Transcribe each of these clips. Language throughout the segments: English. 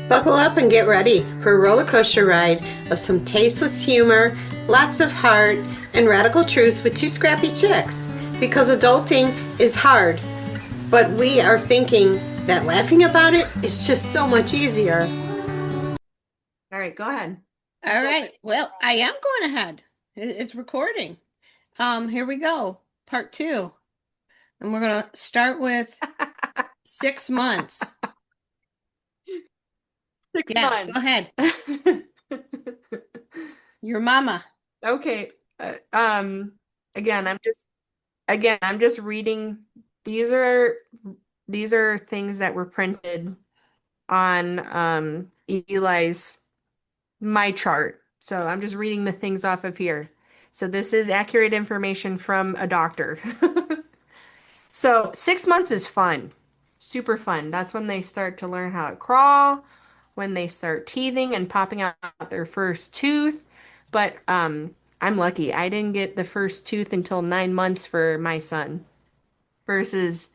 Buckle up and get ready for a roller coaster ride of some tasteless humor, lots of heart, and radical truth with two scrappy chicks. Because adulting is hard, but we are thinking that laughing about it is just so much easier. All right, go ahead. All right. Well, I am going ahead. It's recording. Here we go. Part two. And we're going to start with 6 months. Six Yeah, go months. ahead. Your mama. Okay. Uh, um, again, I'm just reading. These are these are things that were printed on Eli's my chart. So I'm just reading the things off of here. So this is accurate information from a doctor. So 6 months is fun, super fun. That's when they start to learn how to crawl, when they start teething and popping out their first tooth. But I'm lucky. I didn't get the first tooth until 9 months for my son. Versus,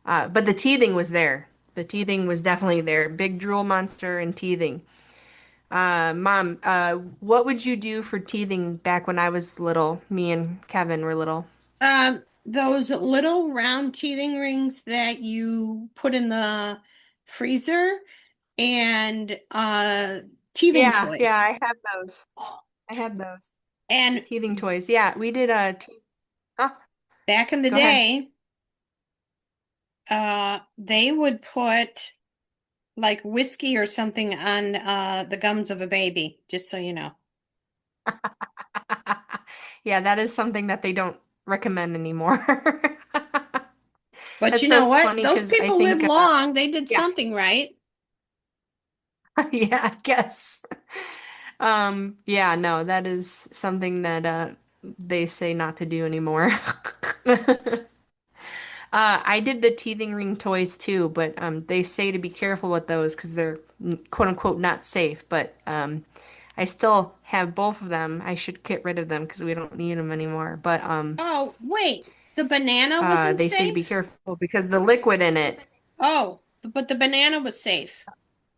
but the teething was there. The teething was definitely there. Big drool monster and teething. Mom, what would you do for teething back when I was little? Me and Kevin were little. Those little round teething rings that you put in the freezer and teething Yeah, yeah, toys. I have those. I have those. The And teething toys. Yeah, we did oh, back in the go ahead. day, they would put like whiskey or something on the gums of a baby, just so you know. Yeah, that is something that they don't recommend anymore. But That's you so know what? funny Those because I people live think long. They did yeah. something right. Yeah, I guess. Yeah, no, that is something that they say not to do anymore. I did the teething ring toys too, but they say to be careful with those because they're quote unquote not safe. But I still have both of them. I should get rid of them because we don't need them anymore. But Oh, wait. The banana wasn't they say to be safe? careful because the liquid in it. Oh, but the banana was safe.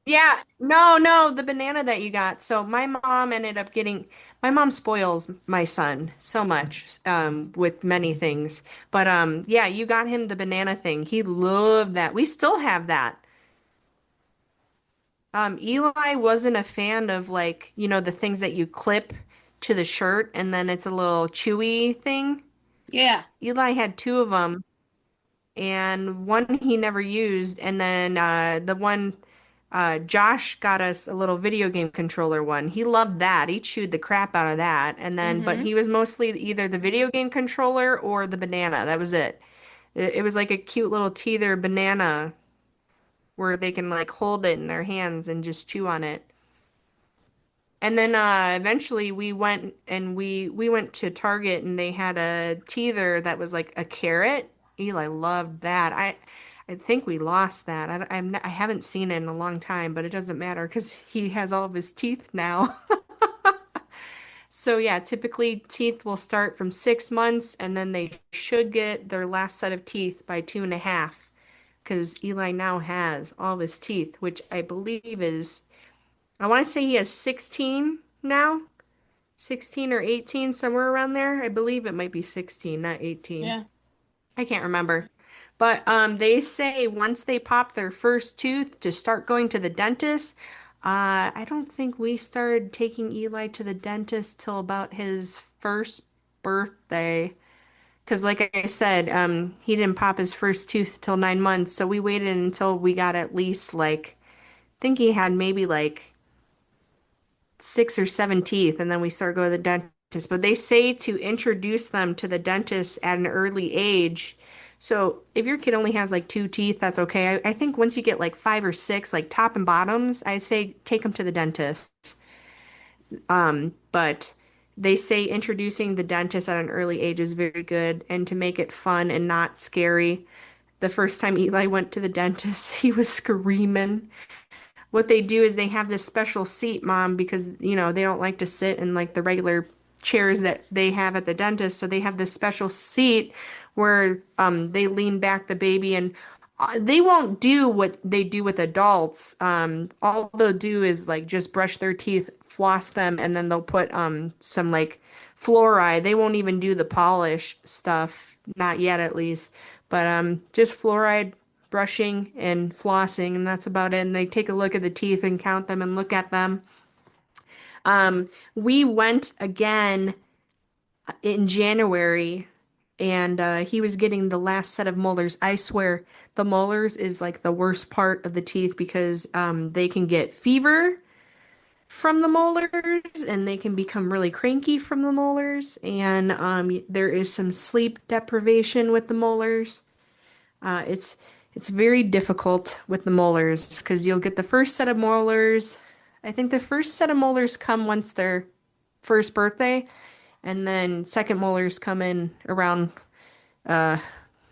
Yeah, no, no, the banana that you got. So my mom ended up getting, my mom spoils my son so much with many things. But yeah, you got him the banana thing. He loved that. We still have that. Eli wasn't a fan of like, the things that you clip to the shirt and then it's a little chewy thing. Yeah. Eli had two of them and one he never used and then the one Josh got us a little video game controller one. He loved that. He chewed the crap out of that. And then, but Mm-hmm. he was mostly either the video game controller or the banana. That was it. It was like a cute little teether banana where they can like hold it in their hands and just chew on it. And then eventually we went and we went to Target and they had a teether that was like a carrot. Eli loved that. I think we lost that. I haven't seen it in a long time, but it doesn't matter because he has all of his teeth now. So yeah, typically teeth will start from 6 months and then they should get their last set of teeth by 2.5 because Eli now has all of his teeth, which I believe is, I want to say he has 16 now. 16 or 18, somewhere around there. I believe it might be 16, not 18. Yeah. I can't remember. But they say once they pop their first tooth to start going to the dentist. I don't think we started taking Eli to the dentist till about his first birthday. Because like I said, he didn't pop his first tooth till 9 months. So we waited until we got at least like, I think he had maybe like 6 or 7 teeth, and then we start going to the dentist. But they say to introduce them to the dentist at an early age. So if your kid only has like 2 teeth, that's okay. I think once you get like 5 or 6, like top and bottoms, I'd say take them to the dentist. But they say introducing the dentist at an early age is very good, and to make it fun and not scary. The first time Eli went to the dentist, he was screaming. What they do is they have this special seat, Mom, because they don't like to sit in like the regular chairs that they have at the dentist. So they have this special seat where they lean back the baby and They won't do what they do with adults. All they'll do is like just brush their teeth, floss them, and then they'll put some like fluoride. They won't even do the polish stuff, not yet at least. But just fluoride brushing and flossing, and that's about it. And they take a look at the teeth and count them and look at them. We went again in January, and he was getting the last set of molars. I swear, the molars is like the worst part of the teeth because they can get fever from the molars and they can become really cranky from the molars. And there is some sleep deprivation with the molars. It's very difficult with the molars because you'll get the first set of molars. I think the first set of molars come once their first birthday, and then second molars come in around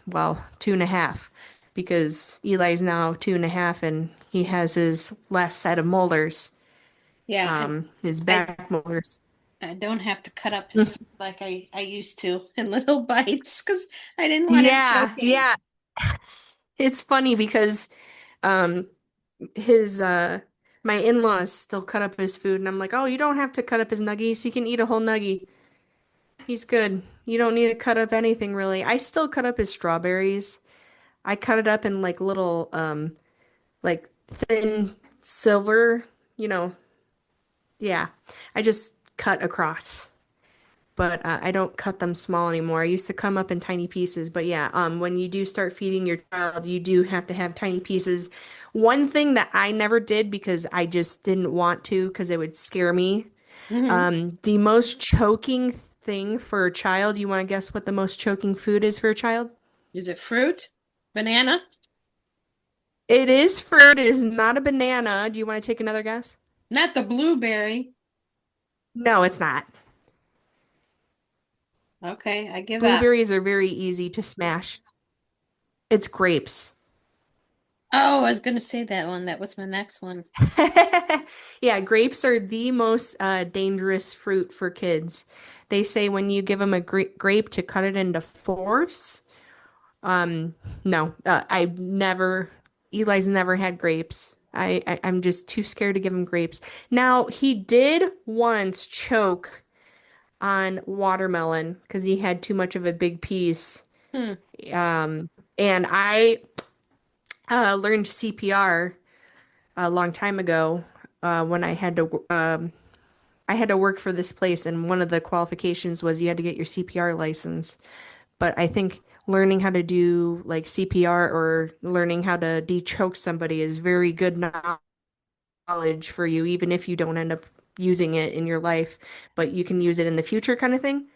well, 2.5, because Eli's now 2.5 and he has his last set of molars, Yeah, and his I back molars. I don't have to cut up his food like I used to in little bites because I didn't want him Yeah, choking. yeah. It's funny because um his my in-laws still cut up his food and I'm like, "Oh, you don't have to cut up his nuggies. He can eat a whole nuggie. He's good. You don't need to cut up anything really." I still cut up his strawberries. I cut it up in like little like thin silver, you know, yeah. I just cut across, but I don't cut them small anymore. I used to come up in tiny pieces, but yeah, when you do start feeding your child, you do have to have tiny pieces. One thing that I never did because I just didn't want to because it would scare me. Hmm. The most choking thing for a child, you want to guess what the most choking food is for a child? Is it fruit? Banana? It is fruit. It is not a banana. Do you want to take another guess? Not the blueberry. No, it's not. Okay, I give up. Blueberries are very easy to smash. It's grapes. Oh, I was gonna say that one. That was my next one. Yeah, grapes are the most dangerous fruit for kids. They say when you give them a grape to cut it into fourths. No, I've never, Eli's never had grapes. I'm just too scared to give him grapes. Now, he did once choke on watermelon because he had too much of a big piece. Hmm. And I learned CPR a long time ago when I had to work for this place, and one of the qualifications was you had to get your CPR license. But I think learning how to do like CPR or learning how to de-choke somebody is very good knowledge for you, even if you don't end up using it in your life, but you can use it in the future kind of thing.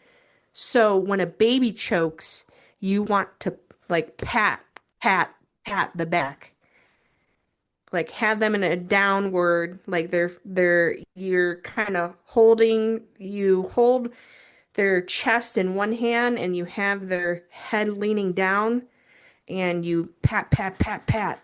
So when a baby chokes, you want to like pat, pat the back. Like have them in a downward, like you're kind of you hold their chest in one hand and you have their head leaning down and you pat, pat, pat, pat.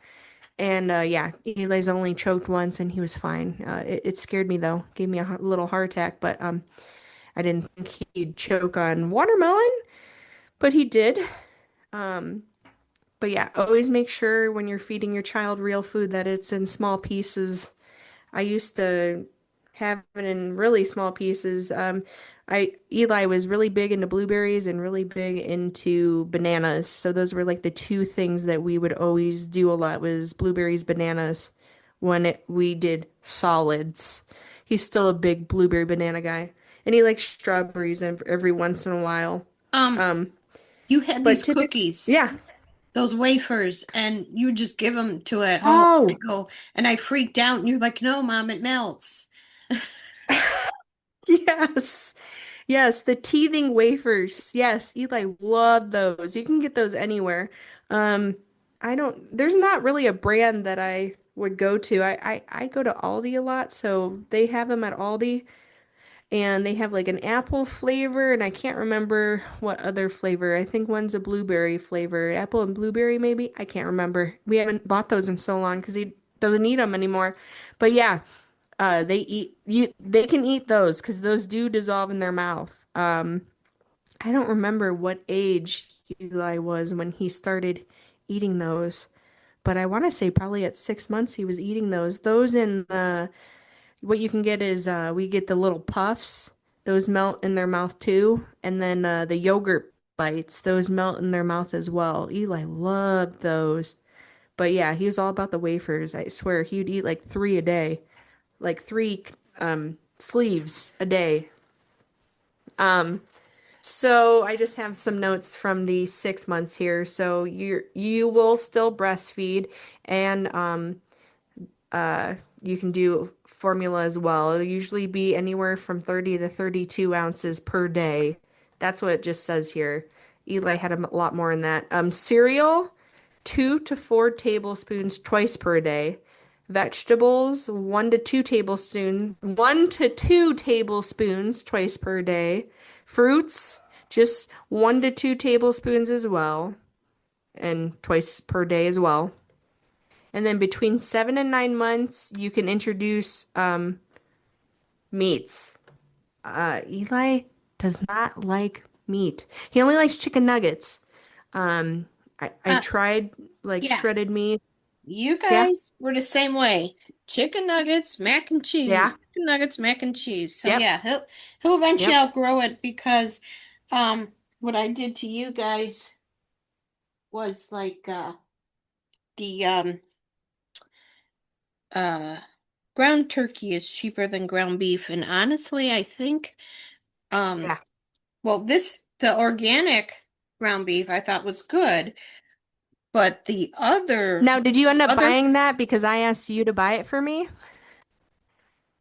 And yeah, Eli's only choked once and he was fine. It scared me though, gave me a little heart attack, but I didn't think he'd choke on watermelon, but he did. Um, but yeah, always make sure when you're feeding your child real food that it's in small pieces. I used to have it in really small pieces. Eli was really big into blueberries and really big into bananas. So those were like the two things that we would always do a lot was blueberries, bananas when we did solids. He's still a big blueberry banana guy. And he likes strawberries every once in a while. Um, Um, you had but these typically, cookies, yeah. those wafers, and you just give them to at home. I Oh, go, and I freaked out, and you're like, "No, Mom, it melts." yes. Yes, the teething wafers. Yes, Eli loved those. You can get those anywhere. Um, I don't, there's not really a brand that I would go to. I go to Aldi a lot, so they have them at Aldi and they have like an apple flavor and I can't remember what other flavor. I think one's a blueberry flavor. Apple and blueberry maybe. I can't remember. We haven't bought those in so long because he doesn't eat them anymore. But yeah, they can eat those because those do dissolve in their mouth. I don't remember what age Eli was when he started eating those. but I want to say probably at 6 months he was eating those. Those in the what you can get is we get the little puffs. Those melt in their mouth too, and then the yogurt bites. Those melt in their mouth as well. Eli loved those. But yeah, he was all about the wafers. I swear he'd eat like three a day, like three sleeves a day. Um, so I just have some notes from the 6 months here. So you will still breastfeed, and you can do formula as well. It'll usually be anywhere from 30 to 32 ounces per day. That's what it just says here. Eli had a lot more in that. Cereal, 2 to 4 tablespoons twice per day. Vegetables, 1 to 2 tablespoons twice per day. Fruits, just 1 to 2 tablespoons as well, and twice per day as well. And then between 7 and 9 months, you can introduce meats. Eli does not like meat. He only likes chicken nuggets. I Uh, tried like yeah, shredded meat. you Yeah, guys were the same way. Chicken nuggets, mac and cheese. yeah, Chicken nuggets, mac and cheese. So yep, yeah, he'll eventually yep. outgrow it because what I did to you guys was like the uh ground turkey is cheaper than ground beef. And honestly, I think um Yeah. well this the organic ground beef I thought was good, but Now, did you end up other buying that because I asked you to buy it for me?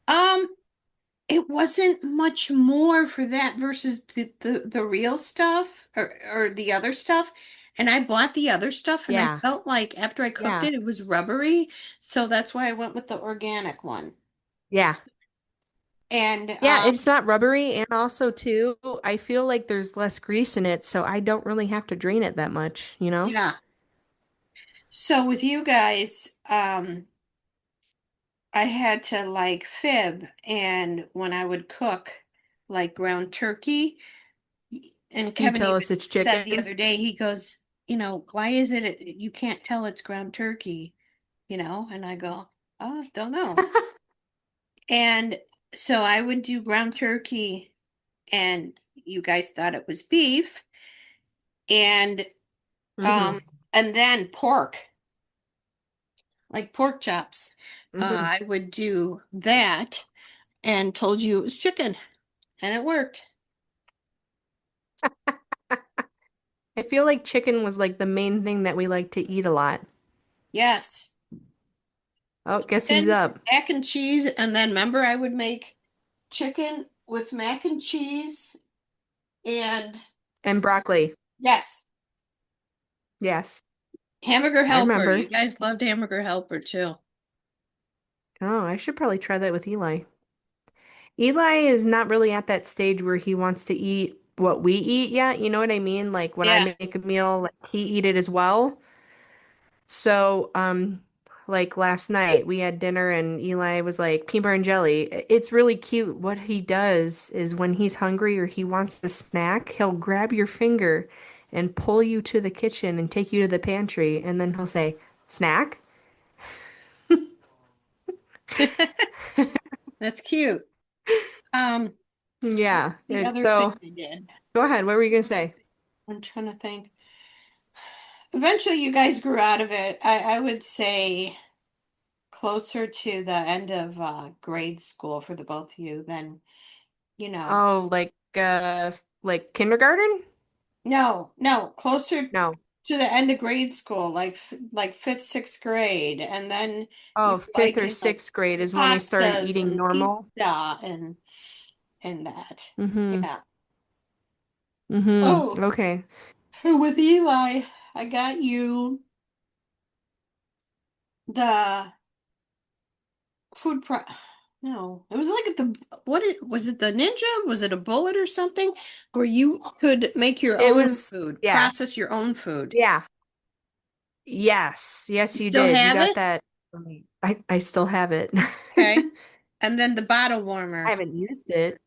um it wasn't much more for that versus the real stuff or the other stuff. And I bought the other stuff and I Yeah, felt like after I cooked yeah, it, it was rubbery. So that's why I went with the organic one. yeah. And Yeah, it's not rubbery, and also too, I feel like there's less grease in it, so I don't really have to drain it that much, you know? yeah. So with you guys, I had to like fib and when I would cook like ground turkey, and You Kevin tell even us it's said the chicken. other day, he goes, why is it you can't tell it's ground turkey, And I go, oh, don't know. And so I would do ground turkey and you guys thought it was beef and Hmm. um and then pork, like pork chops. Hmm. I would do that and told you it was chicken and it worked. I feel like chicken was like the main thing that we like to eat a lot. Yes. Oh, guess who's Chicken, up? mac and cheese, and then remember I would make chicken with mac and cheese and And broccoli. yes, Yes, hamburger I helper. remember. You guys loved hamburger helper too. Oh, I should probably try that with Eli. Eli is not really at that stage where he wants to eat what we eat yet. You know what I mean? Like when I Yeah. make a meal, like he eat it as well. So, like last night we had dinner and Eli was like peanut butter and jelly. It's really cute. What he does is when he's hungry or he wants a snack, he'll grab your finger and pull you to the kitchen and take you to the pantry, and then he'll say, "Snack?" That's cute. Um, Yeah. the It's other thing so I did, go ahead. What were you gonna say? I'm trying to think. Eventually you guys grew out of it. I would say closer to the end of grade school for the both of you than, you know. Oh, like kindergarten? No, no, closer No. to the end of grade school, like fifth, sixth grade, and then you Oh, were fifth like or in like sixth grade is when we started pastas eating and normal. pizza and that. Mm-hmm. Yeah. Mm-hmm. Oh, Okay. with Eli, I got you the food pro. No, it was like was it the Ninja? Was it a Bullet or something where you could make your It own was, food, yeah. process your own food? Yeah. Yes. Yes, You you still did. You have got it? that for me. I still have it. Okay. And then the bottle I warmer. haven't used it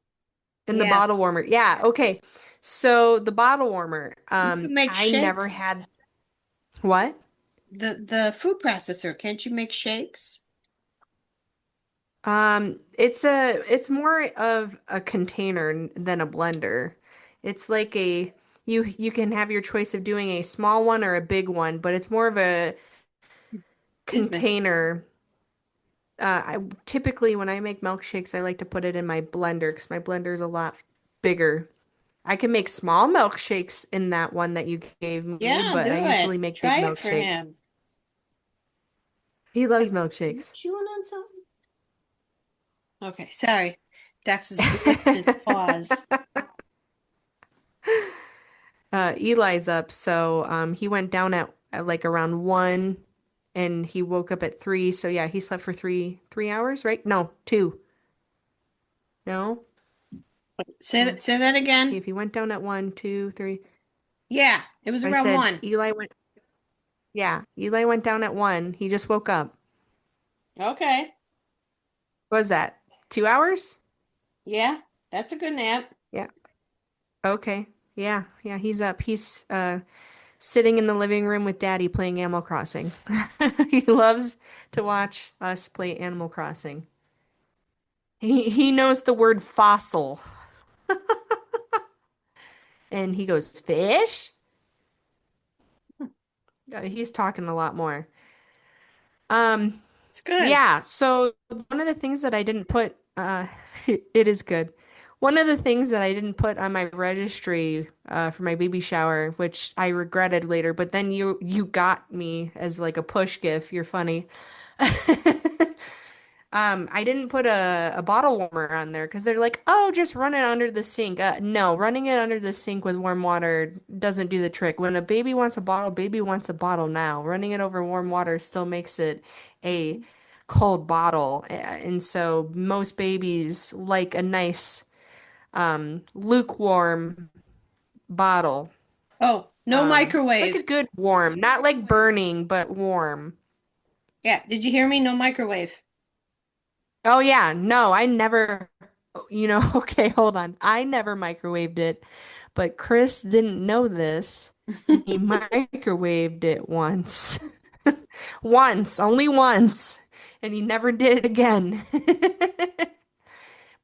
in the Yeah. bottle warmer. Yeah, okay. So the bottle warmer, You can make I never shakes. had what? the food processor, can't you make shakes? It's more of a container than a blender. It's like you can have your choice of doing a small one or a big one, but it's more of a Excuse me. container. I typically when I make milkshakes, I like to put it in my blender because my blender is a lot bigger. I can make small milkshakes in that one that you gave me, Yeah, but I do it. usually make big Try it for milkshakes. him. He loves Like, you milkshakes. chewing on something? Okay, sorry. Dax is licking his paws. Eli's up, so he went down at like around 1 and he woke up at 3. So yeah, he slept for 3 hours, right? No, 2. No? No. Say that Okay, again. if he went down at 1, 2, 3. Yeah, it was I around said 1. Eli went down at 1. He just woke up. Okay. What was that? 2 hours? Yeah, that's a good nap. Yeah. Okay. Yeah, yeah, he's up. He's sitting in the living room with Daddy playing Animal Crossing. He loves to watch us play Animal Crossing. He knows the word fossil and he goes, fish? He's talking a lot more. Um, It's good. yeah, so one of the things that I didn't put, it is good. One of the things that I didn't put on my registry for my baby shower, which I regretted later, but then you got me as like a push gift. You're funny. I didn't put a bottle warmer on there because they're like, oh, just run it under the sink. No, running it under the sink with warm water doesn't do the trick. When a baby wants a bottle, baby wants a bottle now. Running it over warm water still makes it a cold bottle. And so most babies like a nice lukewarm bottle. Oh, no Like a microwave. good warm, not like burning, but warm. Yeah, did you hear me? No microwave. Oh yeah, no, I never, okay, hold on. I never microwaved it, but Chris didn't know this, and he microwaved it once. Once, only once, and he never did it again.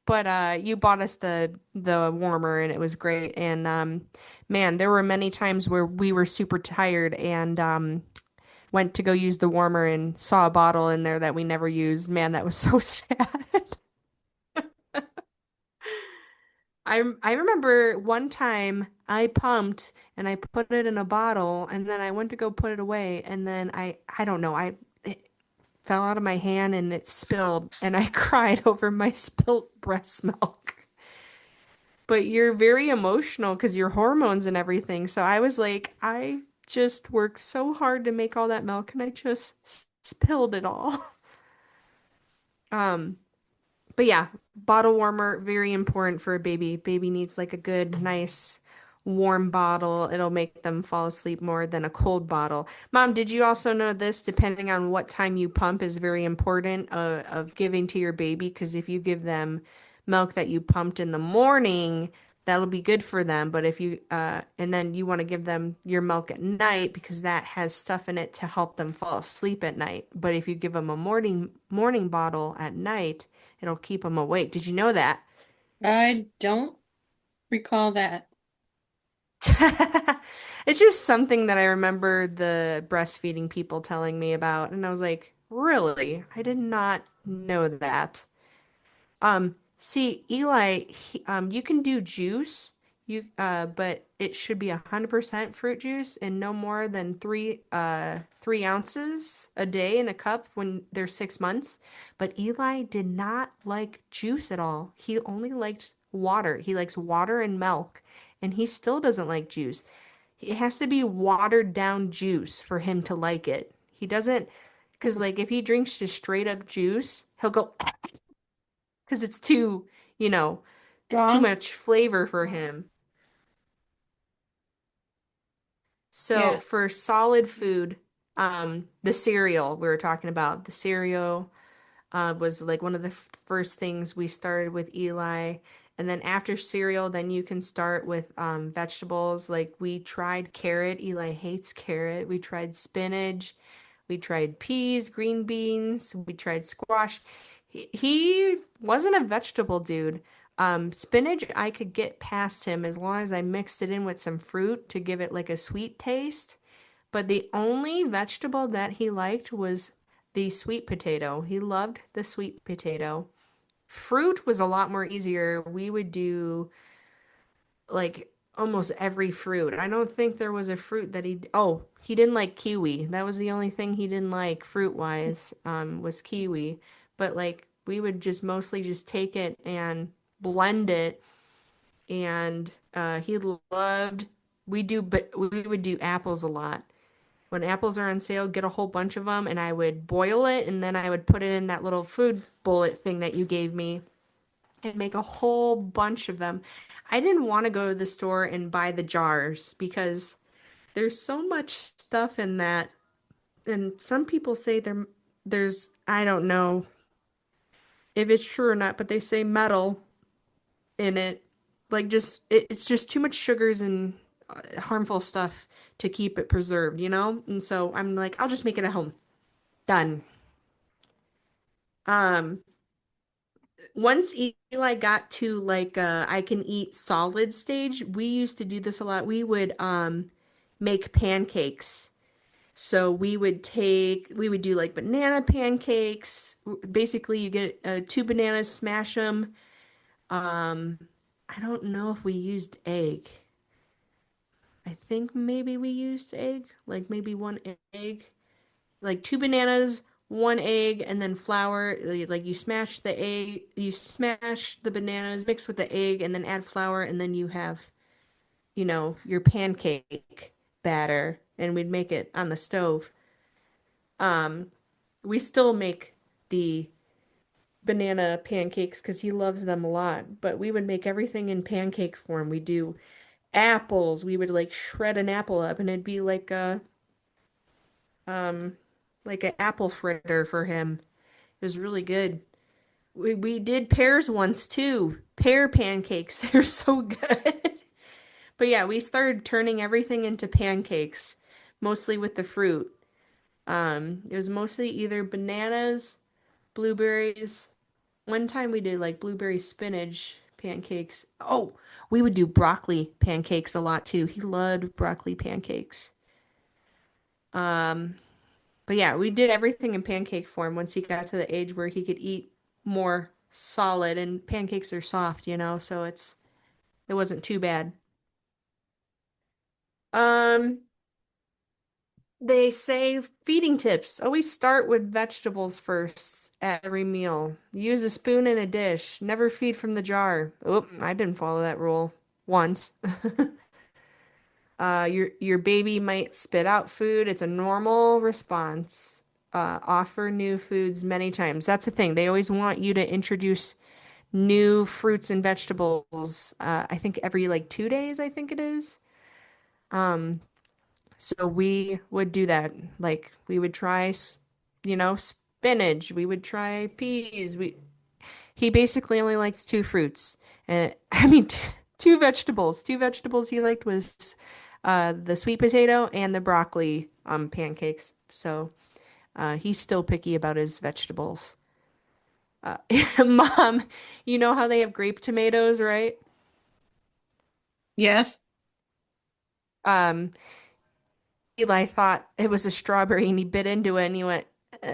But you bought us the warmer and it was great. And man, there were many times where we were super tired and went to go use the warmer and saw a bottle in there that we never used. Man, that was so sad. I remember one time I pumped and I put it in a bottle and then I went to go put it away and then I don't know, it fell out of my hand and it spilled and I cried over my spilt breast milk. But you're very emotional because your hormones and everything. So I was like, I just worked so hard to make all that milk and I just spilled it all. Um But yeah, bottle warmer, very important for a baby. Baby needs like a good, nice, warm bottle. It'll make them fall asleep more than a cold bottle. Mom, did you also know this? Depending on what time you pump is very important of giving to your baby because if you give them milk that you pumped in the morning, that'll be good for them. But if you and then you want to give them your milk at night because that has stuff in it to help them fall asleep at night. But if you give them a morning bottle at night, it'll keep them awake. Did you know that? I don't recall that. It's just something that I remember the breastfeeding people telling me about, and I was like, really? I did not know that. See, Eli, you can do juice, but it should be 100% fruit juice and no more than 3 ounces a day in a cup when they're 6 months. But Eli did not like juice at all. He only liked water. He likes water and milk, and he still doesn't like juice. It has to be watered down juice for him to like it. He doesn't, because like if he drinks just straight up juice, he'll go because it's too Strong? much flavor for him. So Yeah. for solid food, the cereal we were talking about, the cereal was like one of the first things we started with Eli. And then after cereal, then you can start with vegetables. Like we tried carrot. Eli hates carrot. We tried spinach. We tried peas, green beans, we tried squash. He wasn't a vegetable dude. Spinach, I could get past him as long as I mixed it in with some fruit to give it like a sweet taste. But the only vegetable that he liked was the sweet potato. He loved the sweet potato. Fruit was a lot more easier. We would do like almost every fruit. I don't think there was a fruit that oh, he didn't like kiwi. That was the only thing he didn't like fruit wise, was kiwi. But like we would just mostly just take it and blend it and he loved but we would do apples a lot. When apples are on sale, get a whole bunch of them and I would boil it and then I would put it in that little food bullet thing that you gave me and make a whole bunch of them. I didn't want to go to the store and buy the jars because there's so much stuff in that. And some people say there's, I don't know if it's true or not, but they say metal in it. Like it's just too much sugars and harmful stuff to keep it preserved, you know? And so I'm like, I'll just make it at home. Done. Um, Once Eli got to like I can eat solid stage, we used to do this a lot. We would make pancakes. So we would do like banana pancakes. Basically, you get two bananas, smash them. Um, I don't know if we used egg. I think maybe we used egg, like maybe one egg, like two bananas, one egg, and then flour. Like you smash the egg, you smash the bananas, mix with the egg, and then add flour, and then you have, your pancake batter, and we'd make it on the stove. Um, we still make the banana pancakes because he loves them a lot, but we would make everything in pancake form. We do apples. We would like shred an apple up, and it'd be um like an apple fritter for him. It was really good. We did pears once too. Pear pancakes. They're so good. But yeah, we started turning everything into pancakes, mostly with the fruit. It was mostly either bananas, blueberries. One time we did like blueberry spinach pancakes. Oh, we would do broccoli pancakes a lot too. He loved broccoli pancakes. Um, But yeah, we did everything in pancake form once he got to the age where he could eat more solid and pancakes are soft, so it wasn't too bad. Um, they say feeding tips. Always start with vegetables first at every meal. Use a spoon in a dish. Never feed from the jar. Oh, I didn't follow that rule once. Your baby might spit out food. It's a normal response. Offer new foods many times. That's the thing. They always want you to introduce new fruits and vegetables. I think every like 2 days, I think it is. Um, so we would do that. Like we would try, spinach. We would try peas. He basically only likes two fruits. And I mean, two vegetables. Two vegetables he liked was the sweet potato and the broccoli pancakes. So he's still picky about his vegetables. Uh, Mom, you know how they have grape tomatoes, right? Yes. Um, Eli thought it was a strawberry and he bit into it and he went, You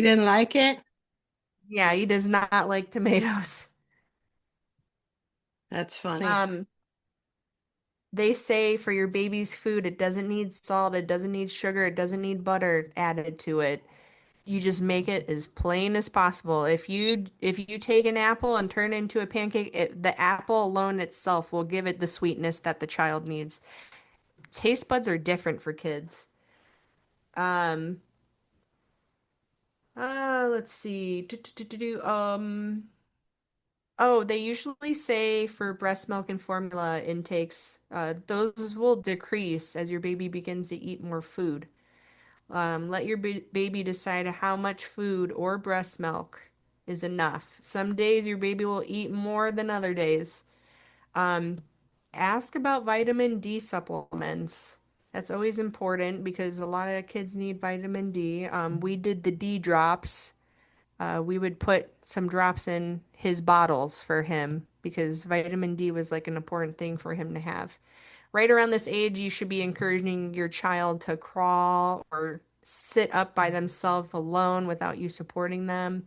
didn't like it? Yeah, he does not like tomatoes. That's funny. Um, they say for your baby's food, it doesn't need salt, it doesn't need sugar, it doesn't need butter added to it. You just make it as plain as possible. If you take an apple and turn it into a pancake, the apple alone itself will give it the sweetness that the child needs. Taste buds are different for kids. Um, let's see. Oh, they usually say for breast milk and formula intakes, those will decrease as your baby begins to eat more food. Let your baby decide how much food or breast milk is enough. Some days your baby will eat more than other days. Um, Ask about vitamin D supplements. That's always important because a lot of kids need vitamin D. We did the D drops. We would put some drops in his bottles for him because vitamin D was like an important thing for him to have. Right around this age, you should be encouraging your child to crawl or sit up by themselves alone without you supporting them.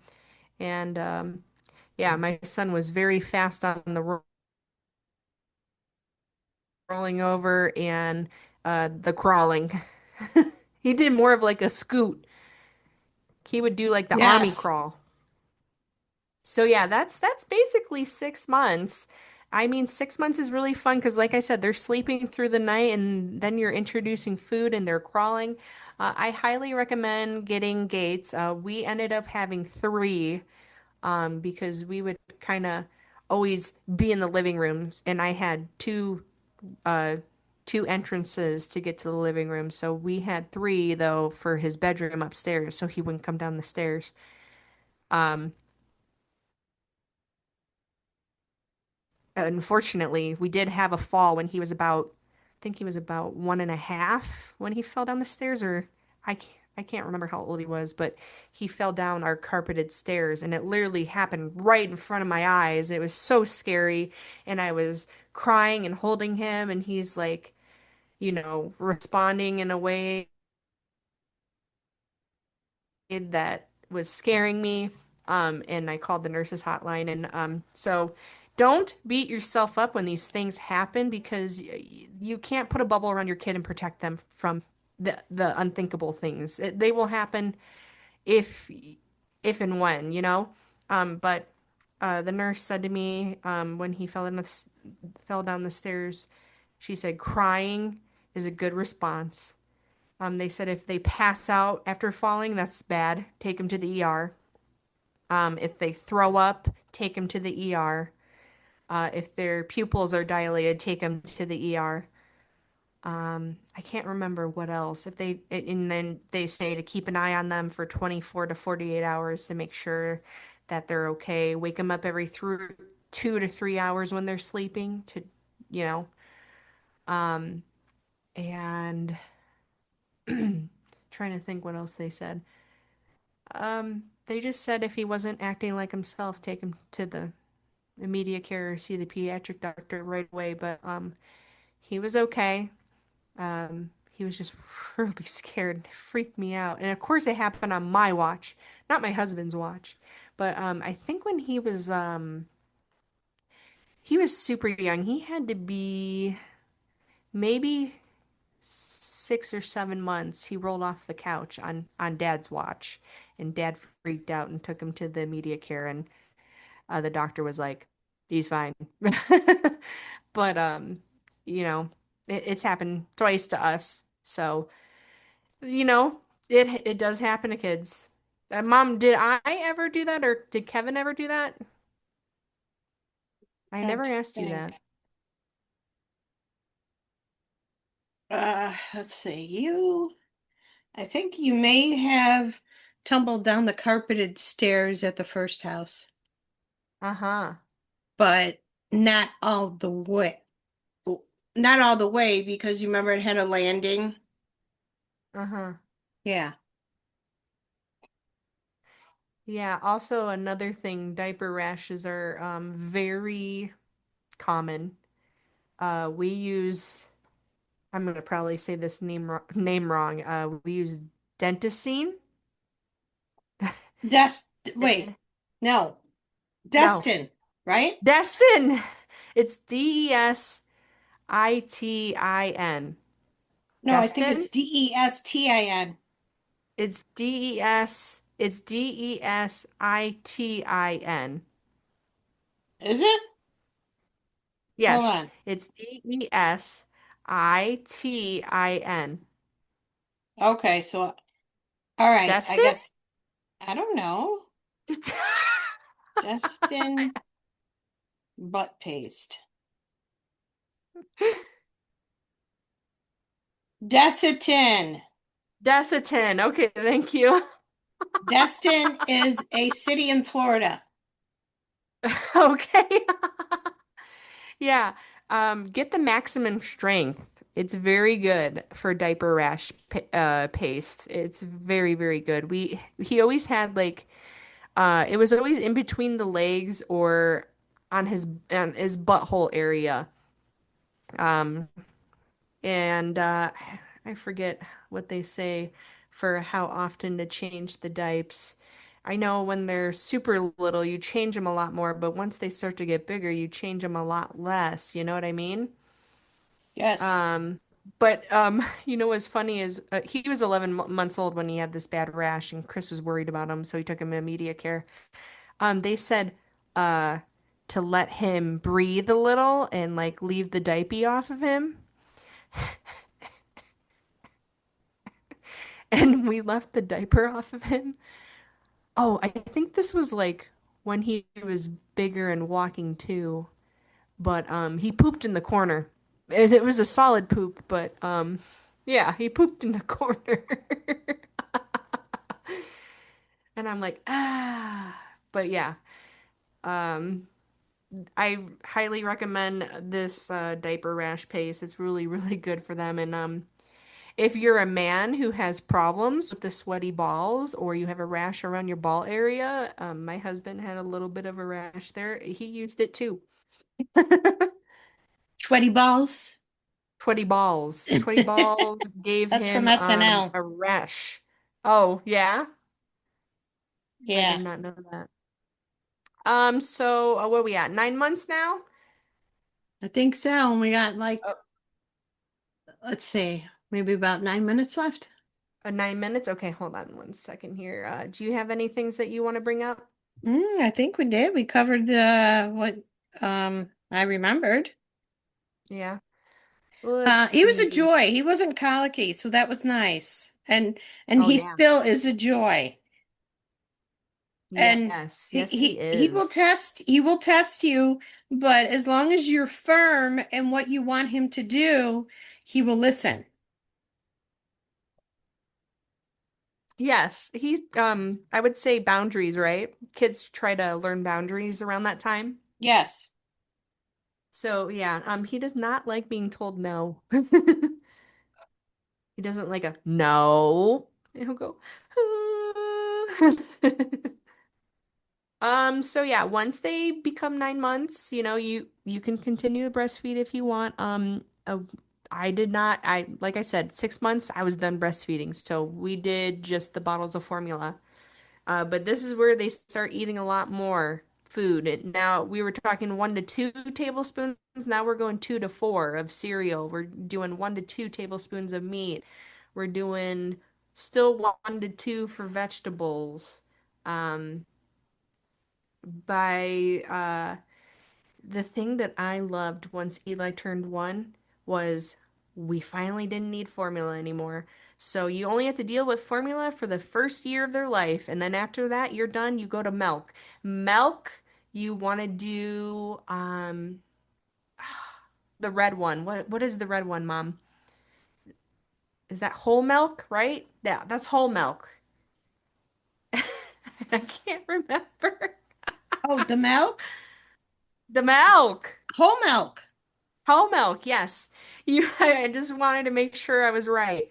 And yeah, my son was very fast on the rolling over and the crawling. He did more of like a scoot. He would do like the army Yes. crawl. So yeah, that's basically 6 months. I mean, 6 months is really fun because, like I said, they're sleeping through the night, and then you're introducing food, and they're crawling. I highly recommend getting gates. We ended up having three, because we would kind of always be in the living rooms, and I had uh, two entrances to get to the living room. So we had three though for his bedroom upstairs, so he wouldn't come down the stairs. Um, Unfortunately, we did have a fall when he was about, I think he was about 1.5 when he fell down the stairs, or I can't remember how old he was, but he fell down our carpeted stairs, and it literally happened right in front of my eyes. It was so scary, and I was crying and holding him, and he's like, responding in a way that was scaring me. And I called the nurses hotline. And so don't beat yourself up when these things happen because you can't put a bubble around your kid and protect them from the unthinkable things. They will happen if if and when, but the nurse said to me when he fell down the stairs, she said crying is a good response. They said if they pass out after falling, that's bad. Take them to the ER. If they throw up, take them to the ER. If their pupils are dilated, take them to the ER. I can't remember what else. And then they say to keep an eye on them for 24 to 48 hours to make sure that they're okay. Wake them up every 2 to 3 hours when they're sleeping you know, um, and trying to think what else they said. They just said if he wasn't acting like himself, take him to the immediate care or see the pediatric doctor right away. But he was okay. He was just really scared. It freaked me out. And of course, it happened on my watch, not my husband's watch. But I think when he was super young. He had to be maybe 6 or 7 months. He rolled off the couch on Dad's watch, and Dad freaked out and took him to the immediate care. And the doctor was like, he's fine. But it's happened twice to us. So, you know, it does happen to kids. Mom, did I ever do that or did Kevin ever do that? I Trying never to asked you think. that. Let's see. I think you may have tumbled down the carpeted stairs at the first house, Uh-huh. but not all the way. Not all the way because you remember it had a landing. Uh-huh. Yeah. Yeah, also another thing, diaper rashes are very common. We use I'm gonna probably say this name wrong. We use Dentacine. Wait. No. No, Destin, right? Destin. It's Destin. No, I think it's Destin. Destin. It's Destin. Is it? Hold Yes, on. it's Destin. Okay, so all right, I Destin? guess I don't know. Destin butt paste. Desitin. Desitin. Okay, thank you. Destin is a city in Florida. Okay. Yeah. Get the maximum strength. It's very good for diaper rash paste. It's very, very good. He always had like it was always in between the legs or on his butthole area. Um, and I forget what they say for how often to change the diapers. I know when they're super little, you change them a lot more, but once they start to get bigger, you change them a lot less. You know what I mean? Yes. Um, but you know what's funny is he was 11 months old when he had this bad rash, and Chris was worried about him, so he took him to immediate care. They said uh to let him breathe a little and like leave the diaper off of him. And we left the diaper off of him. Oh, I think this was like when he was bigger and walking too, but he pooped in the corner. It was a solid poop, but yeah, he pooped in the corner. And I'm like, ah. But yeah, um I highly recommend this diaper rash paste. It's really, really good for them. And if you're a man who has problems with the sweaty balls or you have a rash around your ball area, my husband had a little bit of a rash there. He used it too. Sweaty balls. Sweaty balls. Sweaty balls gave That's from him SNL. a rash. Oh, yeah? I did Yeah. not know that. So what are we at? 9 months now? I think so. And we got like, Oh, let's see, maybe about 9 minutes left. 9 minutes? Okay, hold on one second here. Do you have any things that you want to bring up? I think we did. We covered the what I remembered. Yeah. Let's He was a see. joy. He wasn't colicky, so that was nice. And Oh, he yeah. still is a joy. And Yes. he, Yes, he he will is. test you, but as long as you're firm in what you want him to do, he will listen. Yes, he's I would say boundaries, right? Kids try to learn boundaries around that time. Yes. So, yeah, he does not like being told no. He doesn't like a no. And he'll go, so yeah, once they become 9 months, you can continue to breastfeed if you want. I did not, like I said, 6 months, I was done breastfeeding. So we did just the bottles of formula. But this is where they start eating a lot more food. Now we were talking 1 to 2 tablespoons. Now we're going 2 to 4 of cereal. We're doing 1 to 2 tablespoons of meat. We're doing still 1 to 2 for vegetables. Um, by The thing that I loved once Eli turned 1 was we finally didn't need formula anymore. So you only have to deal with formula for the first year of their life, and then after that, you're done. You go to milk. Milk, you want to do the red one. What is the red one, Mom? Is that whole milk, right? Yeah, that's whole milk. I can't remember. Oh, the milk? The milk. Whole milk. Whole milk, yes. I just wanted to make sure I was right.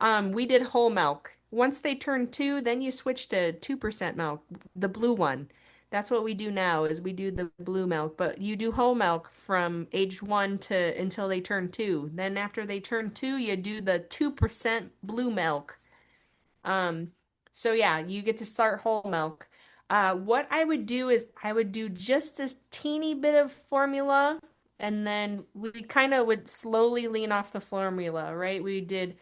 We did whole milk. Once they turn 2, then you switch to 2% milk, the blue one. That's what we do now is we do the blue milk, but you do whole milk from age 1 to until they turn 2. Then after they turn 2, you do the 2% blue milk. Um, so yeah, you get to start whole milk. What I would do is I would do just this teeny bit of formula, and then we kind of would slowly lean off the formula, right? We did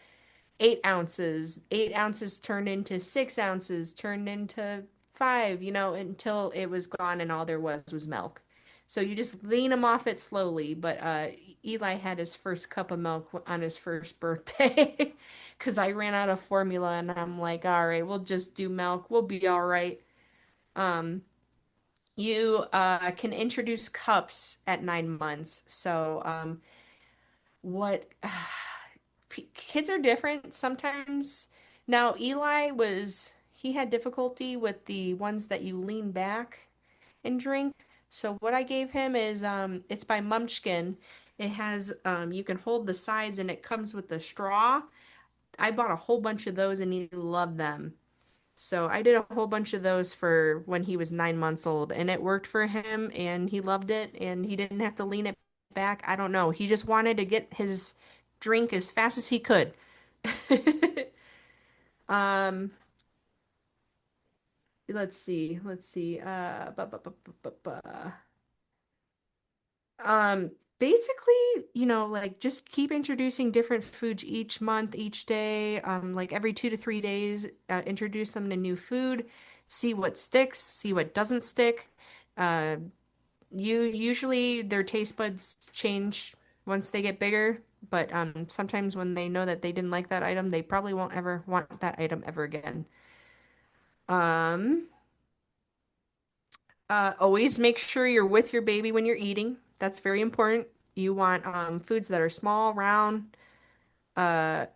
8 ounces. 8 ounces turned into 6 ounces, turned into five, until it was gone and all there was milk. So you just lean him off it slowly. But Eli had his first cup of milk on his first birthday because I ran out of formula and I'm like, all right, we'll just do milk. We'll be all right. Um, you can introduce cups at 9 months. So what kids are different sometimes. Now, he had difficulty with the ones that you lean back and drink. So what I gave him is it's by Munchkin. It has you can hold the sides and it comes with a straw. I bought a whole bunch of those and he loved them. So I did a whole bunch of those for when he was 9 months old, and it worked for him, and he loved it, and he didn't have to lean it back. I don't know. He just wanted to get his drink as fast as he could. Um, let's see. Let's see. Um, basically, like just keep introducing different foods each month, each day. Like every 2 to 3 days, introduce them to new food, see what sticks, see what doesn't stick. Uh, you usually their taste buds change once they get bigger, but sometimes when they know that they didn't like that item, they probably won't ever want that item ever again. Um, always make sure you're with your baby when you're eating. That's very important. You want foods that are small, round, uh,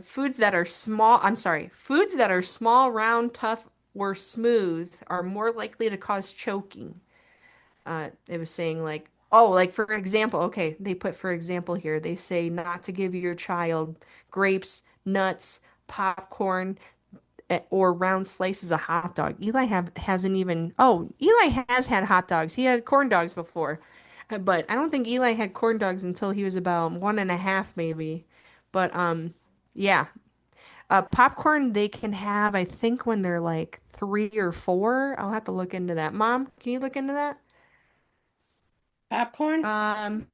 foods that are small. I'm sorry, foods that are small, round, tough, or smooth are more likely to cause choking. It was saying like, oh, like for example, okay, they put for example here, they say not to give your child grapes, nuts, popcorn, or round slices of hot dog. Hasn't even, oh, Eli has had hot dogs. He had corn dogs before, but I don't think Eli had corn dogs until he was about 1.5 maybe. But yeah, popcorn they can have, I think when they're like 3 or 4. I'll have to look into that. Mom, can you look into that? Popcorn? Um,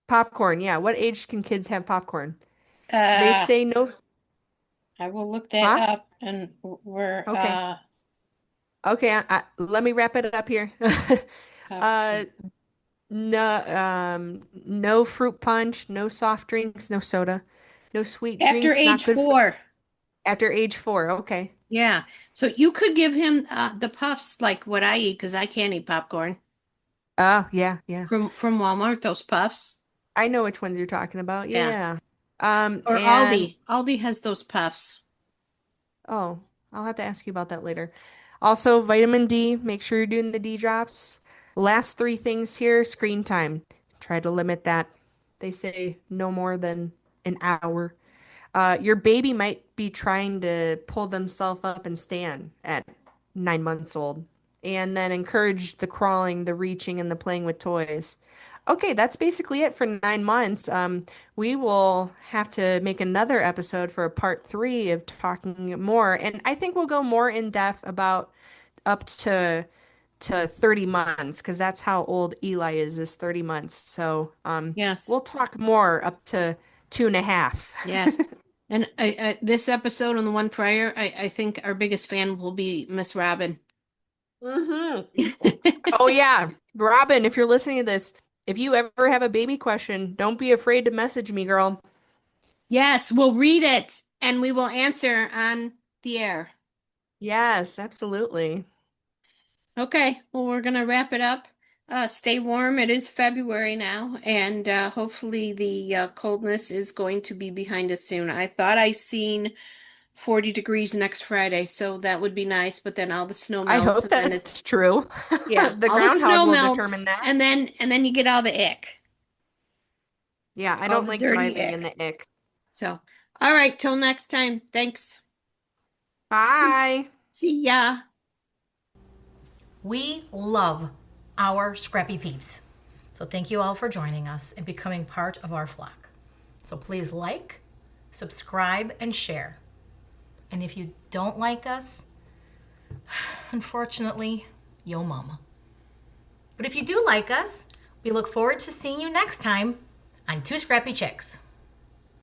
popcorn, yeah. What age can kids have popcorn? They Uh, say no, I will look that huh? up and we're Okay. Okay, let me wrap it up here. Uh, popcorn. no fruit punch, no soft drinks, no soda, no sweet After drinks, age not good for 4. after age 4. Okay. Yeah. So you could give him the puffs like what I eat because I can't eat popcorn Oh, yeah, yeah. from Walmart, those puffs. I know which ones you're talking about. Yeah. Yeah. Or And Aldi. Aldi has those puffs. oh, I'll have to ask you about that later. Also, vitamin D, make sure you're doing the D drops. Last three things here, screen time. Try to limit that. They say no more than an hour. Your baby might be trying to pull themselves up and stand at 9 months old. And then encourage the crawling, the reaching, and the playing with toys. Okay, that's basically it for 9 months. We will have to make another episode for a part 3 of talking more. And I think we'll go more in depth about up to 30 months because that's how old Eli is 30 months. So Yes. we'll talk more up to 2.5. Yes. And this episode and the one prior, I think our biggest fan will be Miss Robin. hmm Oh yeah, Robin, if you're listening to this, if you ever have a baby question, don't be afraid to message me, girl. Yes, we'll read it and we will answer on the air. Yes, absolutely. Okay, well, we're gonna wrap it up. Stay warm. It is February now, and hopefully the coldness is going to be behind us soon. I thought I seen 40 degrees next Friday, so that would be nice, but then all the snow I melts hope and then that's it's true. yeah, The all the groundhog snow will melts determine that. and then you get all the ick, Yeah, I all don't the like dirty driving in ick. the ick. So, all right, till next time. Thanks. Bye. See ya. We love our scrappy peeps. So thank you all for joining us and becoming part of our flock. So please like, subscribe, and share. And if you don't like us, unfortunately, yo mama. But if you do like us, we look forward to seeing you next time on Two Scrappy Chicks.